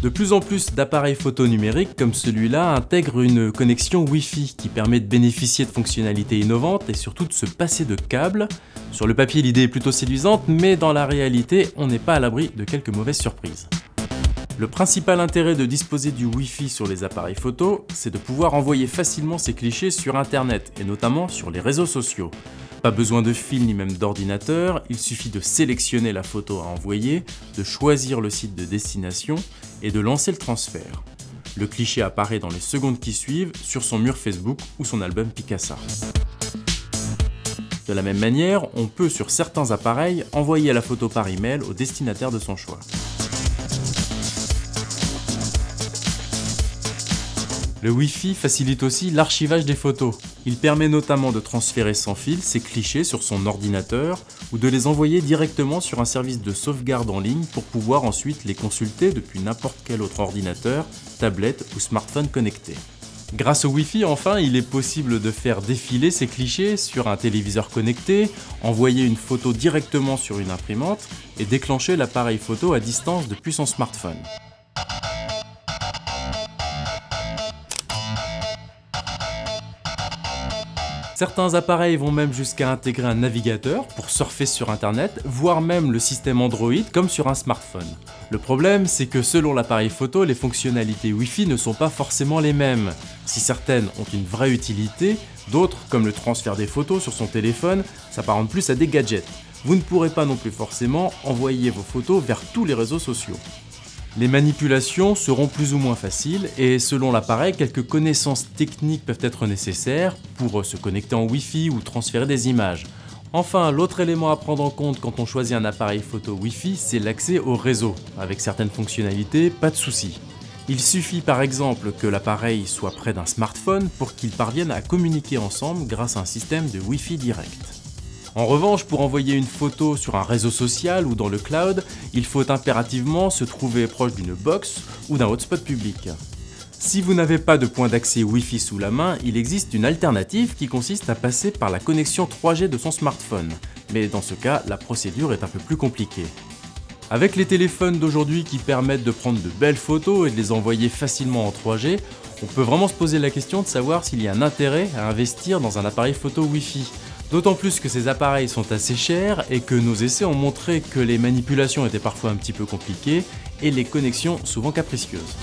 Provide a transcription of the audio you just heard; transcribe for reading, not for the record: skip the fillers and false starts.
De plus en plus d'appareils photo numériques comme celui-là intègrent une connexion Wi-Fi qui permet de bénéficier de fonctionnalités innovantes et surtout de se passer de câbles. Sur le papier, l'idée est plutôt séduisante, mais dans la réalité, on n'est pas à l'abri de quelques mauvaises surprises. Le principal intérêt de disposer du Wi-Fi sur les appareils photo, c'est de pouvoir envoyer facilement ses clichés sur Internet et notamment sur les réseaux sociaux. Pas besoin de fil ni même d'ordinateur, il suffit de sélectionner la photo à envoyer, de choisir le site de destination et de lancer le transfert. Le cliché apparaît dans les secondes qui suivent sur son mur Facebook ou son album Picasa. De la même manière, on peut sur certains appareils envoyer la photo par email au destinataire de son choix. Le Wi-Fi facilite aussi l'archivage des photos. Il permet notamment de transférer sans fil ses clichés sur son ordinateur ou de les envoyer directement sur un service de sauvegarde en ligne pour pouvoir ensuite les consulter depuis n'importe quel autre ordinateur, tablette ou smartphone connecté. Grâce au Wi-Fi, enfin, il est possible de faire défiler ces clichés sur un téléviseur connecté, envoyer une photo directement sur une imprimante et déclencher l'appareil photo à distance depuis son smartphone. Certains appareils vont même jusqu'à intégrer un navigateur pour surfer sur internet, voire même le système Android comme sur un smartphone. Le problème, c'est que selon l'appareil photo, les fonctionnalités Wi-Fi ne sont pas forcément les mêmes. Si certaines ont une vraie utilité, d'autres, comme le transfert des photos sur son téléphone, s'apparentent plus à des gadgets. Vous ne pourrez pas non plus forcément envoyer vos photos vers tous les réseaux sociaux. Les manipulations seront plus ou moins faciles et selon l'appareil, quelques connaissances techniques peuvent être nécessaires pour se connecter en Wi-Fi ou transférer des images. Enfin, l'autre élément à prendre en compte quand on choisit un appareil photo Wi-Fi, c'est l'accès au réseau. Avec certaines fonctionnalités, pas de souci. Il suffit par exemple que l'appareil soit près d'un smartphone pour qu'ils parviennent à communiquer ensemble grâce à un système de Wi-Fi direct. En revanche, pour envoyer une photo sur un réseau social ou dans le cloud, il faut impérativement se trouver proche d'une box ou d'un hotspot public. Si vous n'avez pas de point d'accès Wi-Fi sous la main, il existe une alternative qui consiste à passer par la connexion 3G de son smartphone. Mais dans ce cas, la procédure est un peu plus compliquée. Avec les téléphones d'aujourd'hui qui permettent de prendre de belles photos et de les envoyer facilement en 3G, on peut vraiment se poser la question de savoir s'il y a un intérêt à investir dans un appareil photo Wi-Fi. D'autant plus que ces appareils sont assez chers et que nos essais ont montré que les manipulations étaient parfois un petit peu compliquées et les connexions souvent capricieuses.